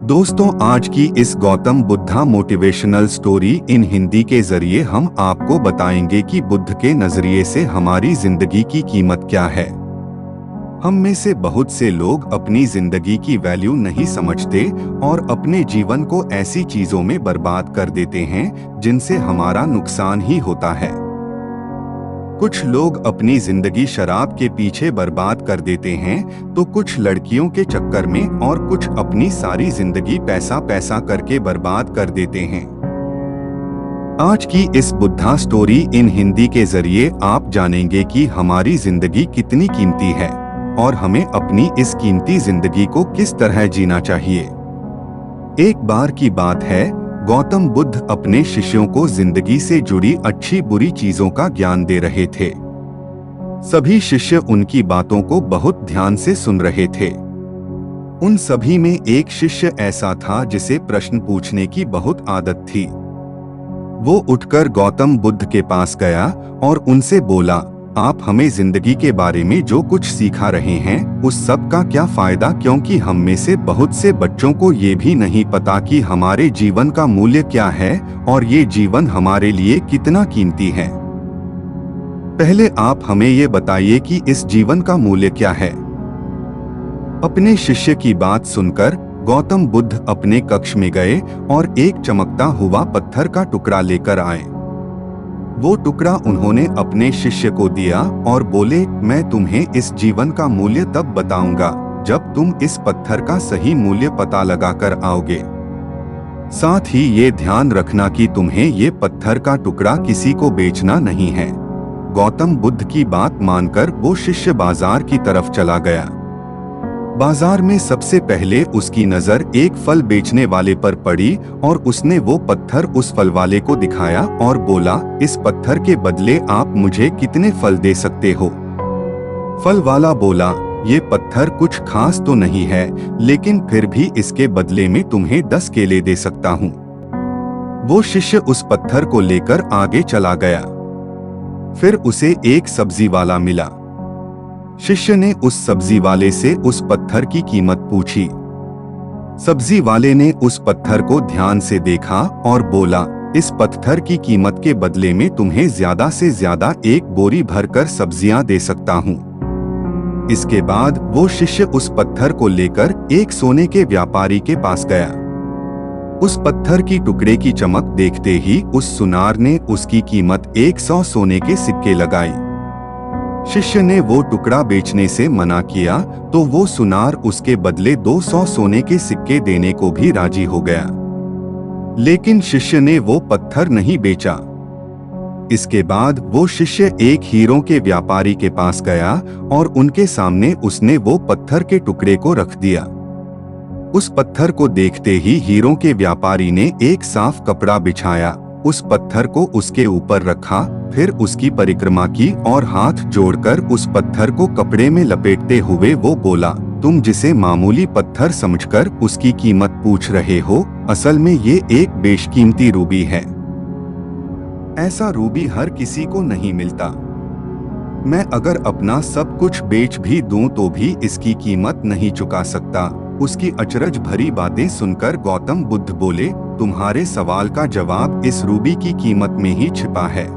दोस्तों, आज की इस Gautam Buddha motivational story in Hindi के जरिए हम आपको बताएंगे कि बुद्ध के नजरिए से हमारी जिंदगी की कीमत क्या है। हम में से बहुत से लोग अपनी जिंदगी की वैल्यू नहीं समझते और अपने जीवन को ऐसी चीजों में बर्बाद कर देते हैं जिनसे हमारा नुकसान ही होता है। कुछ लोग अपनी जिंदगी शराब के पीछे बर्बाद कर देते हैं तो कुछ लड़कियों के चक्कर में और कुछ अपनी सारी जिंदगी पैसा पैसा करके बर्बाद कर देते हैं। आज की इस बुद्धा स्टोरी इन हिंदी के जरिए आप जानेंगे कि हमारी जिंदगी कितनी कीमती है और हमें अपनी इस कीमती जिंदगी को किस तरह जीना चाहिए। एक बार की बात है, गौतम बुद्ध अपने शिष्यों को जिंदगी से जुड़ी अच्छी बुरी चीजों का ज्ञान दे रहे थे। सभी शिष्य उनकी बातों को बहुत ध्यान से सुन रहे थे। उन सभी में एक शिष्य ऐसा था जिसे प्रश्न पूछने की बहुत आदत थी। वो उठकर गौतम बुद्ध के पास गया और उनसे बोला, आप हमें जिंदगी के बारे में जो कुछ सिखा रहे हैं उस सब का क्या फायदा, क्योंकि हम में से बहुत से बच्चों को ये भी नहीं पता कि हमारे जीवन का मूल्य क्या है और ये जीवन हमारे लिए कितना कीमती है। पहले आप हमें ये बताइए कि इस जीवन का मूल्य क्या है। अपने शिष्य की बात सुनकर गौतम बुद्ध अपने कक्ष में गए और एक चमकता हुआ पत्थर का टुकड़ा लेकर आए। वो टुकड़ा उन्होंने अपने शिष्य को दिया और बोले, मैं तुम्हें इस जीवन का मूल्य तब बताऊंगा जब तुम इस पत्थर का सही मूल्य पता लगाकर आओगे। साथ ही ये ध्यान रखना कि तुम्हें ये पत्थर का टुकड़ा किसी को बेचना नहीं है। गौतम बुद्ध की बात मानकर वो शिष्य बाजार की तरफ चला गया। बाजार में सबसे पहले उसकी नजर एक फल बेचने वाले पर पड़ी और उसने वो पत्थर उस फल वाले को दिखाया और बोला, इस पत्थर के बदले आप मुझे कितने फल दे सकते हो। फल वाला बोला, ये पत्थर कुछ खास तो नहीं है, लेकिन फिर भी इसके बदले में तुम्हें 10 केले दे सकता हूँ। वो शिष्य उस पत्थर को लेकर आगे चला गया। फिर उसे एक सब्जी वाला मिला। शिष्य ने उस सब्जी वाले से उस पत्थर की कीमत पूछी। सब्जी वाले ने उस पत्थर को ध्यान से देखा और बोला, इस पत्थर की कीमत के बदले में तुम्हें ज्यादा से ज्यादा एक बोरी भरकर सब्जियां दे सकता हूँ। इसके बाद वो शिष्य उस पत्थर को लेकर एक सोने के व्यापारी के पास गया। उस पत्थर की टुकड़े की चमक देखते ही उस सुनार ने उसकी कीमत 100 सोने के सिक्के लगाई। शिष्य ने वो टुकड़ा बेचने से मना किया तो वो सुनार उसके बदले 200 सोने के सिक्के देने को भी राजी हो गया, लेकिन शिष्य ने वो पत्थर नहीं बेचा। इसके बाद वो शिष्य एक हीरों के व्यापारी के पास गया और उनके सामने उसने वो पत्थर के टुकड़े को रख दिया। उस पत्थर को देखते ही हीरों के व्यापारी ने एक साफ कपड़ा बिछाया, उस पत्थर को उसके ऊपर रखा, फिर उसकी परिक्रमा की और हाथ जोड़कर उस पत्थर को कपड़े में लपेटते हुए वो बोला, तुम जिसे मामूली पत्थर समझकर उसकी कीमत पूछ रहे हो, असल में ये एक बेशकीमती रूबी है। ऐसा रूबी हर किसी को नहीं मिलता। मैं अगर अपना सब कुछ बेच भी दूं तो भी इसकी कीमत नहीं चुका सकता। उसकी अचरज भरी बातें सुनकर गौतम बुद्ध बोले, तुम्हारे सवाल का जवाब इस रूबी की कीमत में ही छिपा है।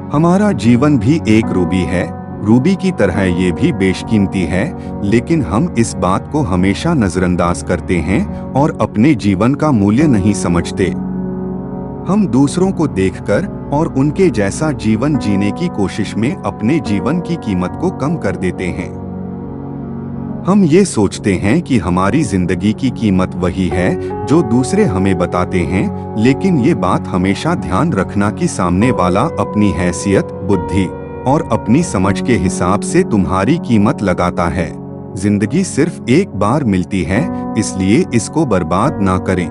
हमारा जीवन भी एक रूबी है, रूबी की तरह ये भी बेशकीमती है, लेकिन हम इस बात को हमेशा नजरअंदाज करते हैं और अपने जीवन का मूल्य नहीं समझते। हम दूसरों को देखकर और उनके जैसा जीवन जीने की कोशिश में अपने जीवन की कीमत को कम कर देते हैं। हम ये सोचते हैं कि हमारी जिंदगी की कीमत वही है जो दूसरे हमें बताते हैं, लेकिन ये बात हमेशा ध्यान रखना कि सामने वाला अपनी हैसियत, बुद्धि और अपनी समझ के हिसाब से तुम्हारी कीमत लगाता है। जिंदगी सिर्फ एक बार मिलती है, इसलिए इसको बर्बाद ना करें।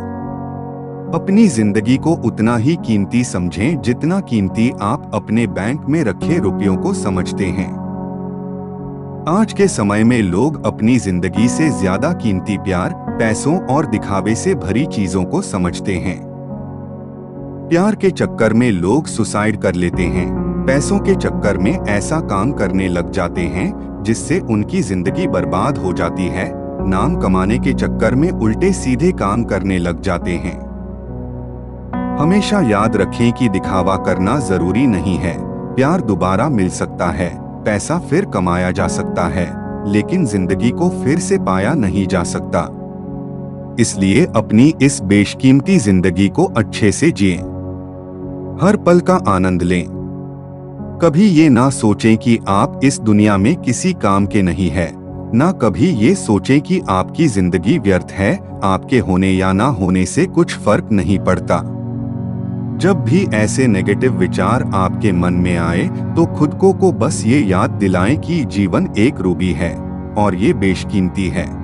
अपनी जिंदगी को उतना ही कीमती समझें जितना कीमती आप अपने बैंक में रखे रुपयों को समझते हैं। आज के समय में लोग अपनी जिंदगी से ज्यादा कीमती प्यार, पैसों और दिखावे से भरी चीजों को समझते हैं। प्यार के चक्कर में लोग सुसाइड कर लेते हैं, पैसों के चक्कर में ऐसा काम करने लग जाते हैं जिससे उनकी जिंदगी बर्बाद हो जाती है। नाम कमाने के चक्कर में उल्टे सीधे काम करने लग जाते हैं। हमेशा याद रखें कि दिखावा करना जरूरी नहीं है। प्यार दोबारा मिल सकता है, पैसा फिर कमाया जा सकता है, लेकिन जिंदगी को फिर से पाया नहीं जा सकता। इसलिए अपनी इस बेशकीमती जिंदगी को अच्छे से जिएं। हर पल का आनंद लें। कभी ये ना सोचें कि आप इस दुनिया में किसी काम के नहीं है, ना कभी ये सोचें कि आपकी जिंदगी व्यर्थ है। आपके होने या ना होने से कुछ फर्क नहीं पड़ता। जब भी ऐसे नेगेटिव विचार आपके मन में आए तो खुद को बस ये याद दिलाएं कि जीवन एक रूबी है और ये बेशकीमती है।